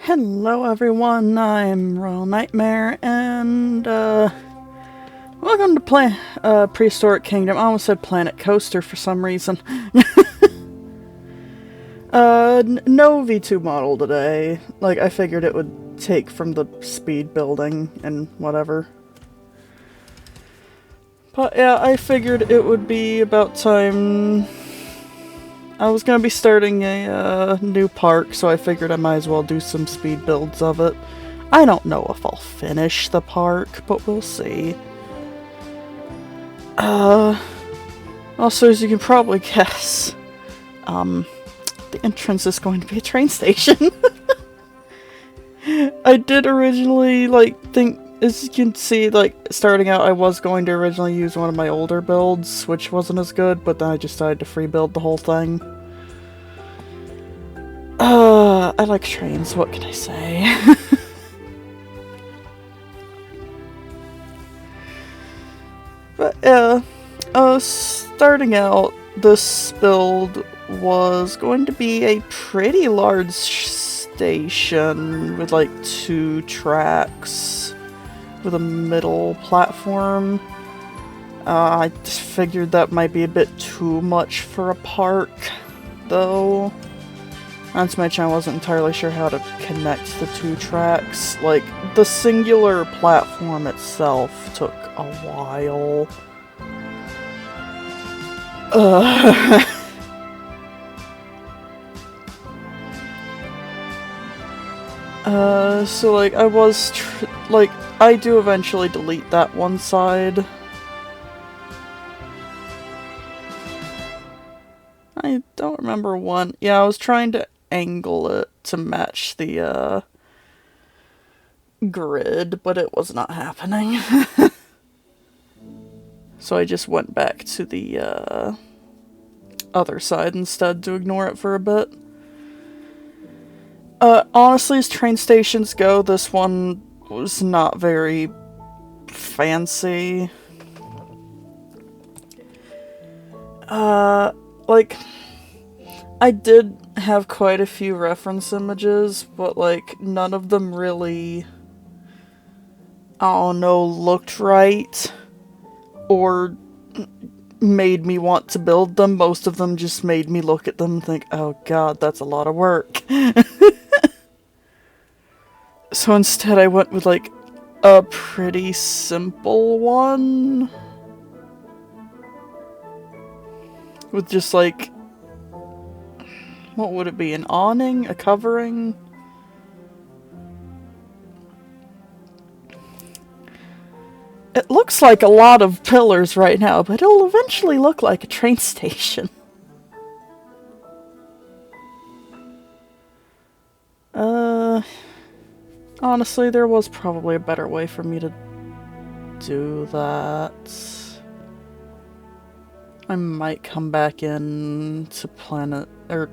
Hello everyone, I'm Royal Nightmare, and welcome to Prehistoric Kingdom. I almost said Planet Coaster for some reason. No V2 model today. Like, I figured it would take from the speed building and whatever. But yeah, I figured it would be about time. I was gonna be starting a new park, so I figured I might as well do some speed builds of it. I don't know if I'll finish the park, but we'll see. Also, as you can probably guess, the entrance is going to be a train station. I did originally, think, as you can see, starting out, I was going to originally use one of my older builds, which wasn't as good, but then I just decided to free build the whole thing. I like trains, what can I say? But yeah, starting out, this build was going to be a pretty large station with like 2 tracks with a middle platform. I just figured that might be a bit too much for a park, though. Not to mention I wasn't entirely sure how to connect the 2 tracks. Like, the singular platform itself took a while. So like, I do eventually delete that one side. I don't remember one. Yeah, I was trying to angle it to match the, grid, but it was not happening. So I just went back to the, other side instead to ignore it for a bit. Honestly, as train stations go, this one was not very fancy. Like, I did have quite a few reference images, but, like, none of them really, I don't know, looked right, or made me want to build them. Most of them just made me look at them and think, oh god, that's a lot of work. So instead I went with, like, a pretty simple one. With just, like, what would it be? An awning? A covering? It looks like a lot of pillars right now, but it'll eventually look like a train station. Honestly, there was probably a better way for me to do that. I might come back in to Planet, or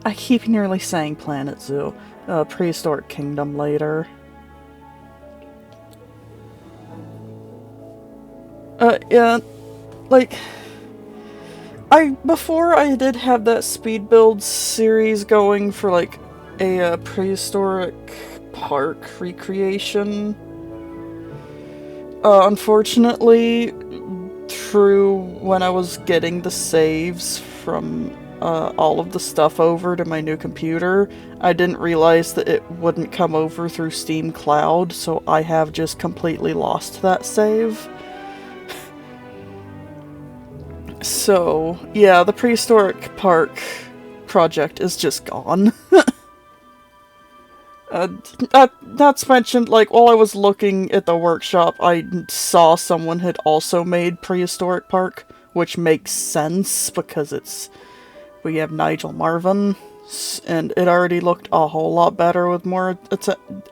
I keep nearly saying Planet Zoo, Prehistoric Kingdom later. Yeah, like, before I did have that speed build series going for, like, a, Prehistoric Park recreation. Unfortunately, through when I was getting the saves from, all of the stuff over to my new computer, I didn't realize that it wouldn't come over through Steam Cloud, so I have just completely lost that save. So, yeah, the Prehistoric Park project is just gone. Not to mention, like, while I was looking at the workshop, I saw someone had also made Prehistoric Park, which makes sense, because we have Nigel Marvin, and it already looked a whole lot better with more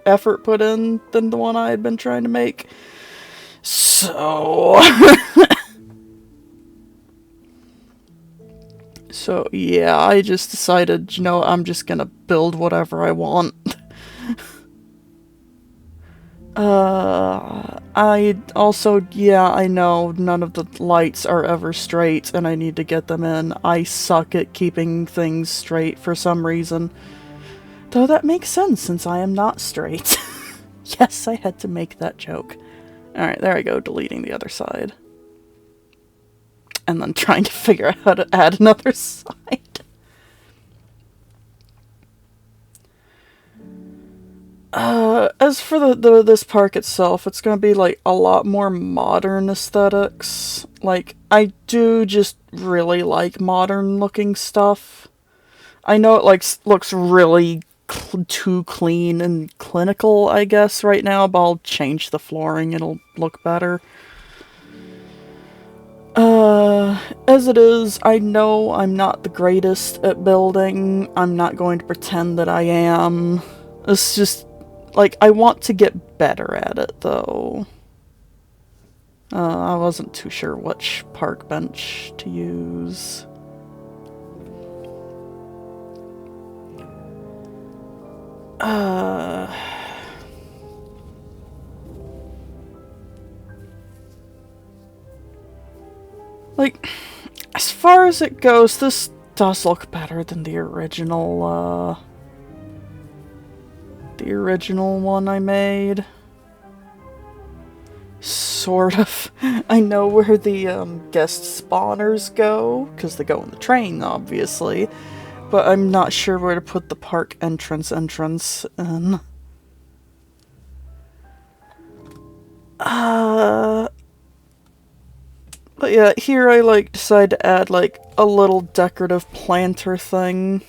effort put in than the one I had been trying to make. So... So, yeah, I just decided, you know, I'm just gonna build whatever I want. I also, yeah, I know none of the lights are ever straight, and I need to get them in. I suck at keeping things straight for some reason. Though that makes sense since I am not straight. Yes, I had to make that joke. Alright, there I go, deleting the other side. And then trying to figure out how to add another side. As for this park itself, it's gonna be like a lot more modern aesthetics. Like, I do just really like modern looking stuff. I know it like looks really too clean and clinical, I guess, right now, but I'll change the flooring, it'll look better. As it is, I know I'm not the greatest at building. I'm not going to pretend that I am. It's just, like, I want to get better at it, though. I wasn't too sure which park bench to use. Like, as far as it goes, this does look better than the original one I made. Sort of. I know where the guest spawners go, because they go in the train, obviously. But I'm not sure where to put the park entrance in. But yeah, here I like decide to add like a little decorative planter thing.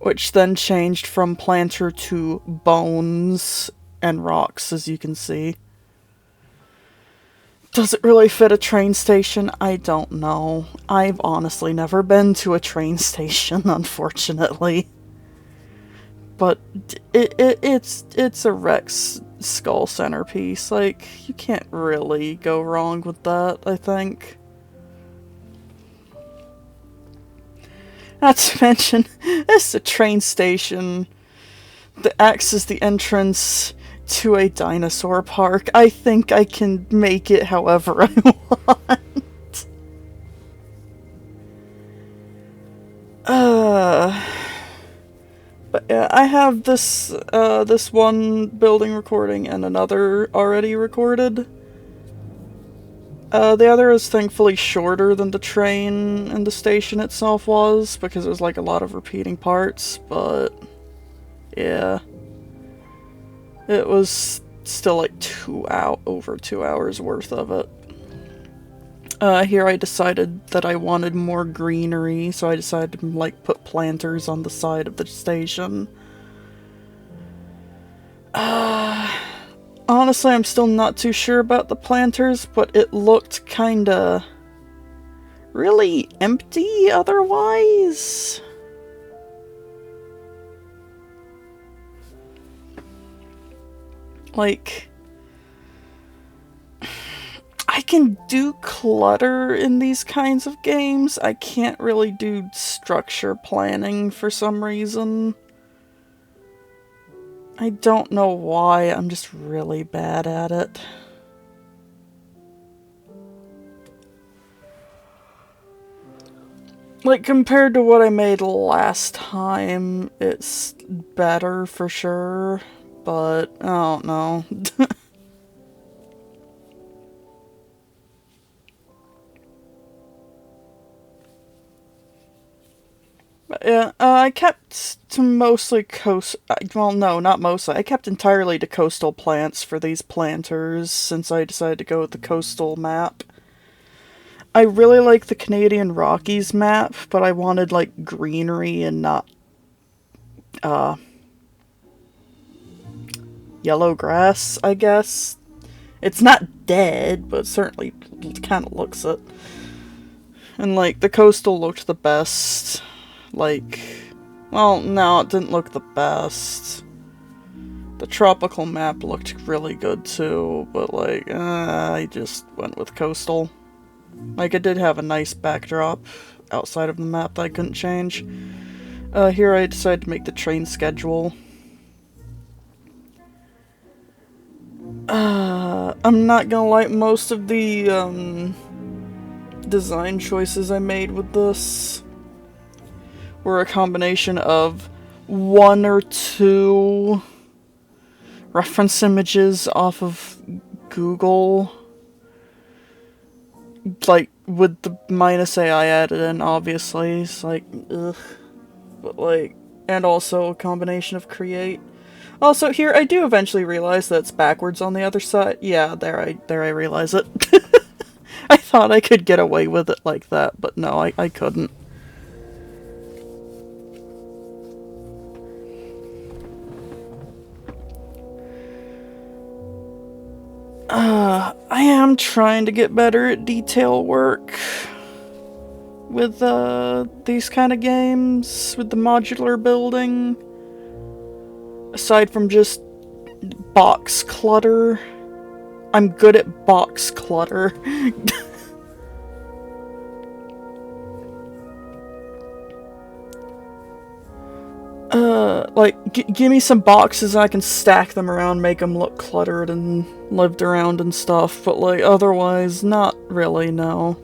Which then changed from planter to bones and rocks, as you can see. Does it really fit a train station? I don't know. I've honestly never been to a train station, unfortunately. But it's a Rex skull centerpiece. Like, you can't really go wrong with that, I think. Not to mention, this is a train station that acts as the entrance to a dinosaur park. I think I can make it however I want. But yeah, I have this this one building recording and another already recorded. The other is thankfully shorter than the train and the station itself was, because there's like a lot of repeating parts, but yeah. It was still like over 2 hours worth of it. Here I decided that I wanted more greenery, so I decided to like put planters on the side of the station. Honestly, I'm still not too sure about the planters, but it looked kinda really empty otherwise. Like, I can do clutter in these kinds of games. I can't really do structure planning for some reason. I don't know why, I'm just really bad at it. Like, compared to what I made last time, it's better for sure, but I don't know. But yeah, I kept to mostly well, no, not mostly. I kept entirely to coastal plants for these planters, since I decided to go with the coastal map. I really like the Canadian Rockies map, but I wanted, like, greenery and not, yellow grass, I guess. It's not dead, but certainly kind of looks it. And, like, the coastal looked the best. Like, well, no, it didn't look the best. The tropical map looked really good too, but like, I just went with coastal. Like, it did have a nice backdrop outside of the map that I couldn't change. Here I decided to make the train schedule. I'm not gonna like most of the, design choices I made with this were a combination of one or two reference images off of Google, like, with the minus AI added in, obviously. It's like, ugh. But, like, and also a combination of create. Also, here, I do eventually realize that it's backwards on the other side. Yeah, there I realize it. I thought I could get away with it like that, but no, I couldn't. I am trying to get better at detail work with, these kind of games, with the modular building. Aside from just box clutter. I'm good at box clutter. Like, give me some boxes and I can stack them around, make them look cluttered and lived around and stuff, but, like, otherwise, not really, no.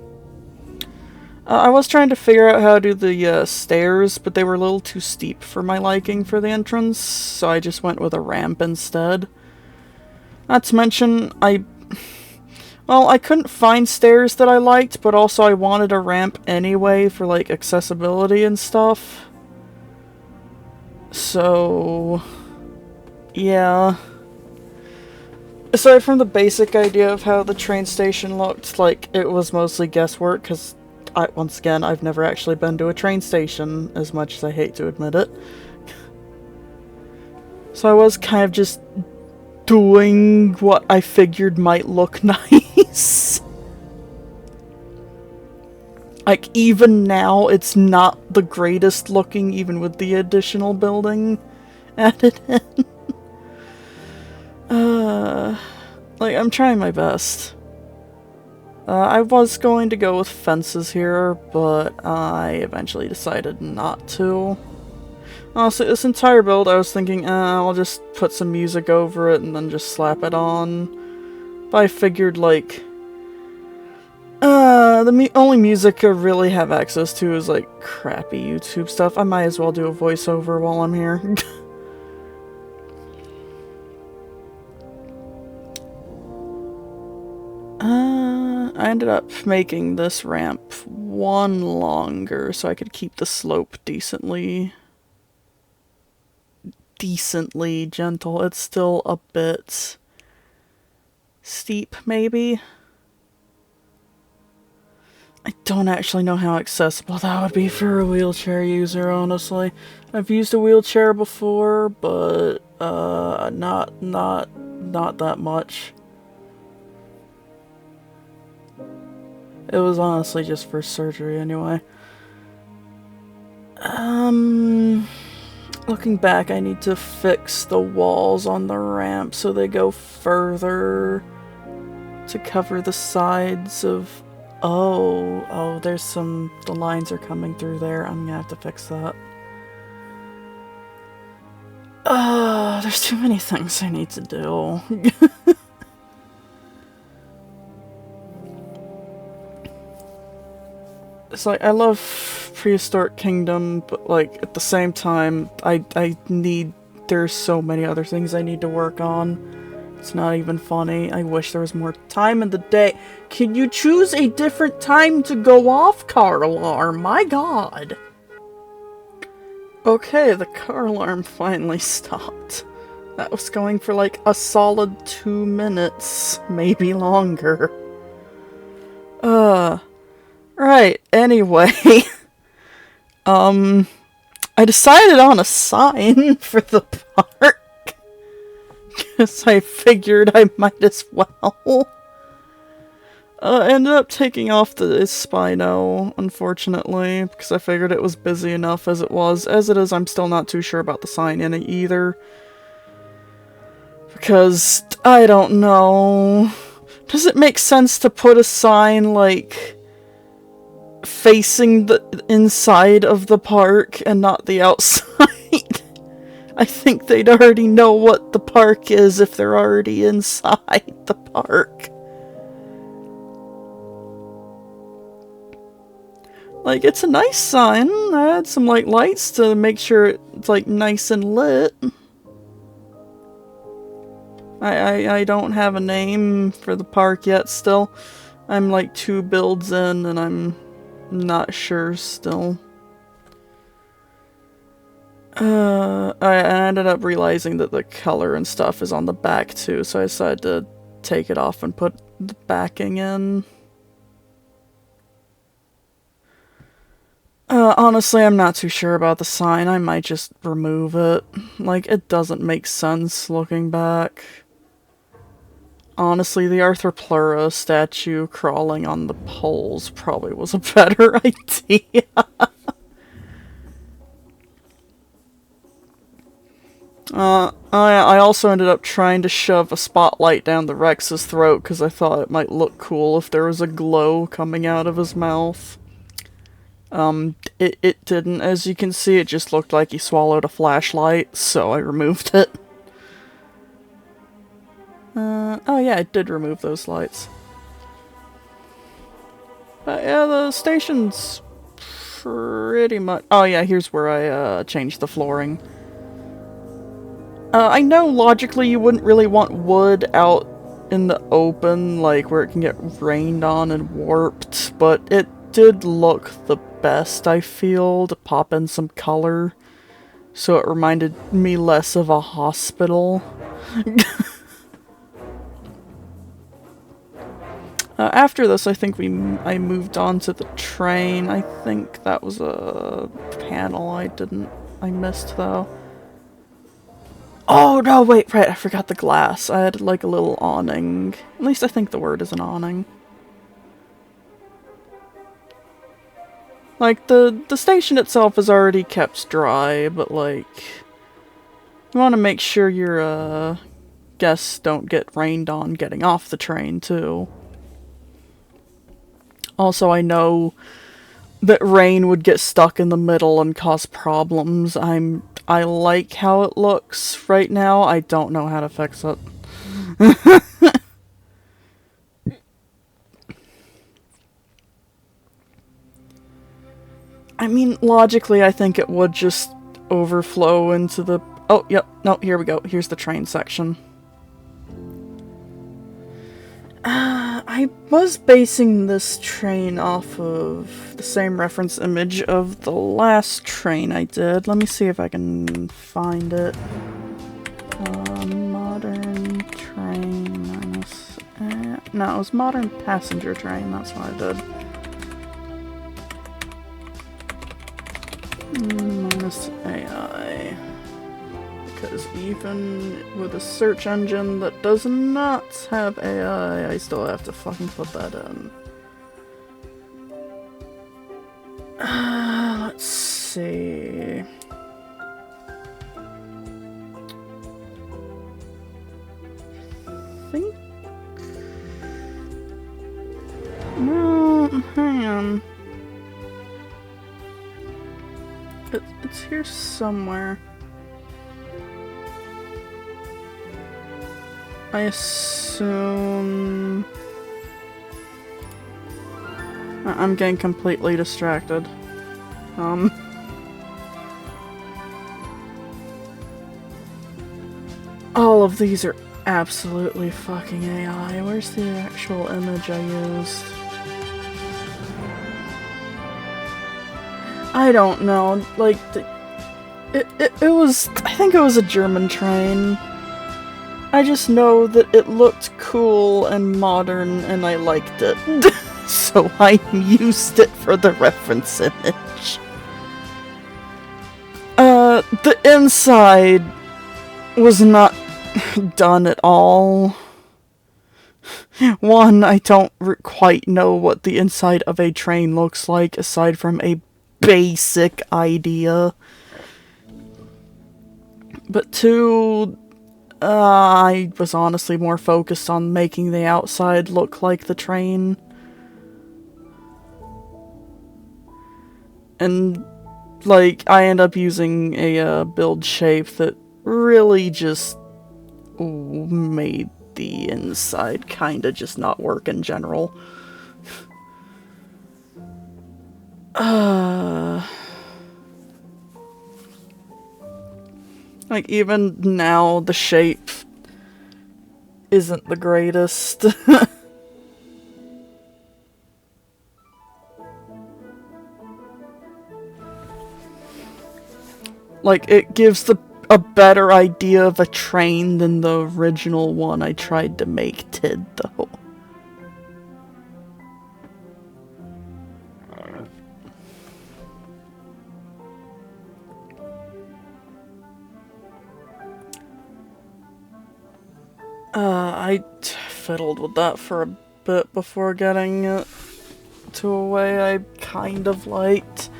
I was trying to figure out how to do the, stairs, but they were a little too steep for my liking for the entrance, so I just went with a ramp instead. Not to mention, well, I couldn't find stairs that I liked, but also I wanted a ramp anyway for, like, accessibility and stuff. So, yeah. Aside from the basic idea of how the train station looked, like, it was mostly guesswork, because, once again, I've never actually been to a train station, as much as I hate to admit it. So I was kind of just doing what I figured might look nice. Like, even now, it's not the greatest looking, even with the additional building added in. Like, I'm trying my best. I was going to go with fences here, but I eventually decided not to. Honestly, this entire build, I was thinking, I'll just put some music over it and then just slap it on. But I figured, like, the only music I really have access to is, like, crappy YouTube stuff. I might as well do a voiceover while I'm here. I ended up making this ramp one longer so I could keep the slope decently gentle. It's still a bit steep, maybe? I don't actually know how accessible that would be for a wheelchair user, honestly. I've used a wheelchair before, but, not that much. It was honestly just for surgery, anyway. Looking back, I need to fix the walls on the ramp so they go further to cover the sides of... Oh, there's some... The lines are coming through there. I'm gonna have to fix that. There's too many things I need to do. It's like, I love Prehistoric Kingdom, but, like, at the same time, there's so many other things I need to work on. It's not even funny. I wish there was more time in the day. Can you choose a different time to go off, car alarm? My god! Okay, the car alarm finally stopped. That was going for, like, a solid 2 minutes, maybe longer. Right, anyway. I decided on a sign for the park. Because I figured I might as well. I ended up taking off the Spino, unfortunately, because I figured it was busy enough as it was. As it is, I'm still not too sure about the sign in it either. Because, I don't know. Does it make sense to put a sign, like, facing the inside of the park and not the outside? I think they'd already know what the park is if they're already inside the park. Like, it's a nice sign. I had some, like, lights to make sure it's, like, nice and lit. I don't have a name for the park yet still. I'm, like, 2 builds in, and I'm not sure still. I ended up realizing that the color and stuff is on the back, too, so I decided to take it off and put the backing in. Honestly, I'm not too sure about the sign. I might just remove it. Like, it doesn't make sense looking back. Honestly, the Arthropleura statue crawling on the poles probably was a better idea. I also ended up trying to shove a spotlight down the Rex's throat because I thought it might look cool if there was a glow coming out of his mouth. It didn't. As you can see, it just looked like he swallowed a flashlight, so I removed it. Oh yeah, I did remove those lights. But yeah, the station's pretty much... Oh yeah, here's where I changed the flooring. I know logically you wouldn't really want wood out in the open, like where it can get rained on and warped, but it did look the best, I feel, to pop in some color. So it reminded me less of a hospital. After this, I think I moved on to the train. I think that was a panel I missed though. Oh no, wait, right, I forgot the glass. I had like a little awning. At least I think the word is an awning. Like, the station itself is already kept dry, but like, you want to make sure your guests don't get rained on getting off the train too. Also, I know that rain would get stuck in the middle and cause problems. I like how it looks right now. I don't know how to fix it. I mean, logically, I think it would just overflow into the... Oh, yep. No, here we go. Here's the train section. I was basing this train off of the same reference image of the last train I did. Let me see if I can find it. Modern train minus... no, it was modern passenger train. That's what I did. Minus AI. Because even with a search engine that does not have AI, I still have to fucking put that in. Let's see. I think... No, hang on. It's here somewhere. I assume... I'm getting completely distracted. All of these are absolutely fucking AI. Where's the actual image I used? I don't know. Like, it was... I think it was a German train. I just know that it looked cool and modern, and I liked it. So I used it for the reference image. The inside was not done at all. One, I don't quite know what the inside of a train looks like, aside from a basic idea. But two... I was honestly more focused on making the outside look like the train. And, like, I end up using a build shape that really just made the inside kinda just not work in general. Like, even now, the shape isn't the greatest. Like, it gives a better idea of a train than the original one I tried to make did, though. I fiddled with that for a bit before getting it to a way I kind of liked.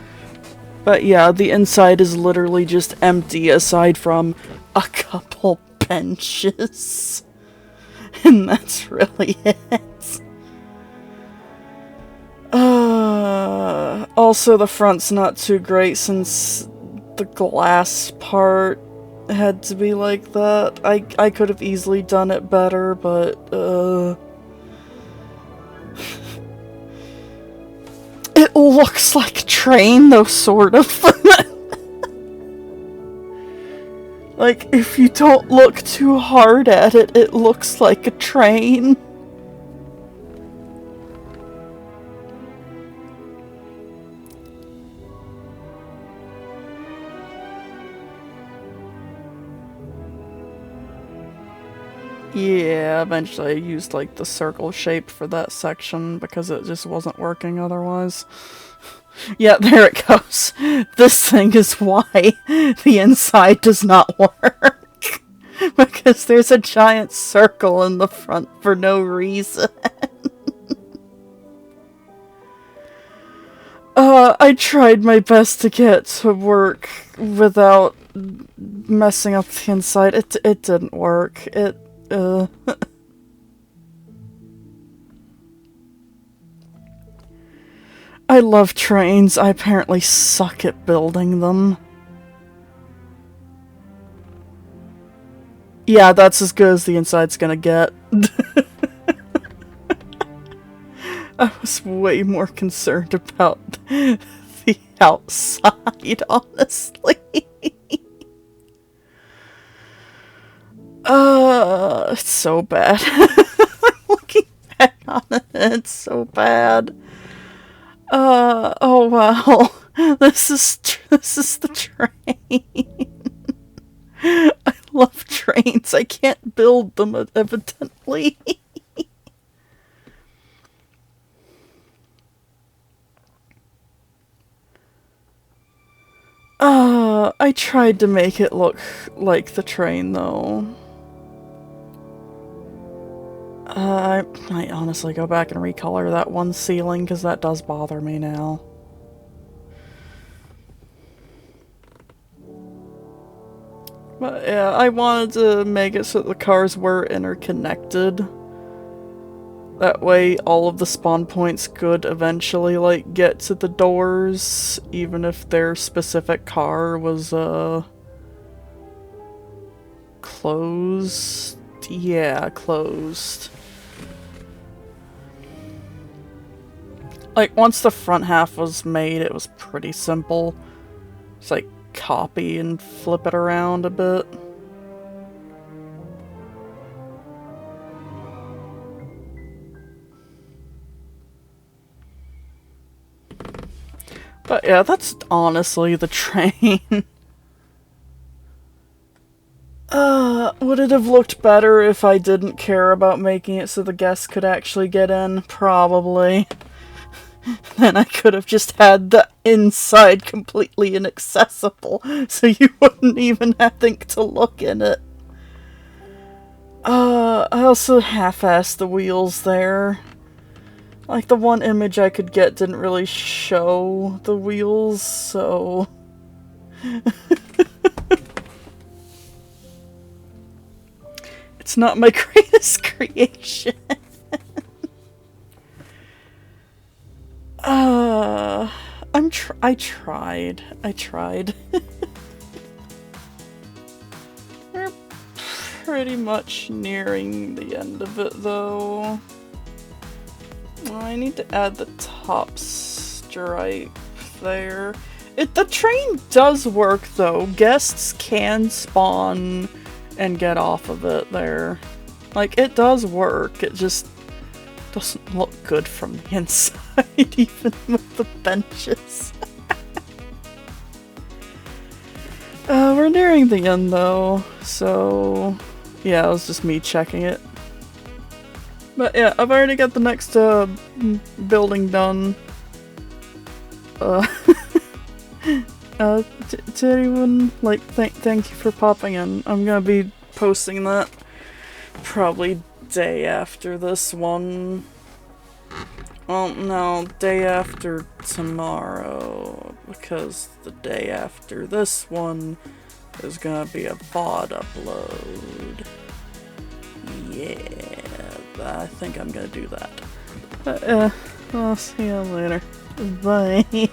But yeah, the inside is literally just empty aside from a couple benches. And that's really it. Also the front's not too great since the glass part had to be like that. I could have easily done it better, but it looks like a train though, sort of. Like, if you don't look too hard at it, it looks like a train. Yeah, eventually I used, like, the circle shape for that section because it just wasn't working otherwise. Yeah, there it goes. This thing is why the inside does not work. Because there's a giant circle in the front for no reason. I tried my best to get to work without messing up the inside. It didn't work. I love trains. I apparently suck at building them. Yeah, that's as good as the inside's gonna get. I was way more concerned about the outside, honestly. It's so bad. Looking back on it, it's so bad. Oh wow. This is the train. I love trains. I can't build them, evidently. I tried to make it look like the train, though. I might honestly go back and recolor that one ceiling, because that does bother me now. But yeah, I wanted to make it so that the cars were interconnected. That way all of the spawn points could eventually, like, get to the doors, even if their specific car was, closed? Yeah, closed. Like, once the front half was made, it was pretty simple. Just, like, copy and flip it around a bit. But yeah, that's honestly the train. Would it have looked better if I didn't care about making it so the guests could actually get in? Probably. Then I could have just had the inside completely inaccessible, so you wouldn't even have to think to look in it. I also half-assed the wheels there. Like, the one image I could get didn't really show the wheels, so... It's not my greatest creation. I tried. We're pretty much nearing the end of it, though. Well, I need to add the top stripe there. The train does work though. Guests can spawn and get off of it there. Like, it does work. It just doesn't look good from the inside, even with the benches. We're nearing the end though, so yeah, it was just me checking it. But yeah, I've already got the next building done. To anyone, like, thank you for popping in. I'm gonna be posting that probably day after this one. Well, no, day after tomorrow, because the day after this one is gonna be a VOD upload. Yeah, I think I'm gonna do that. But, I'll see you later. Bye.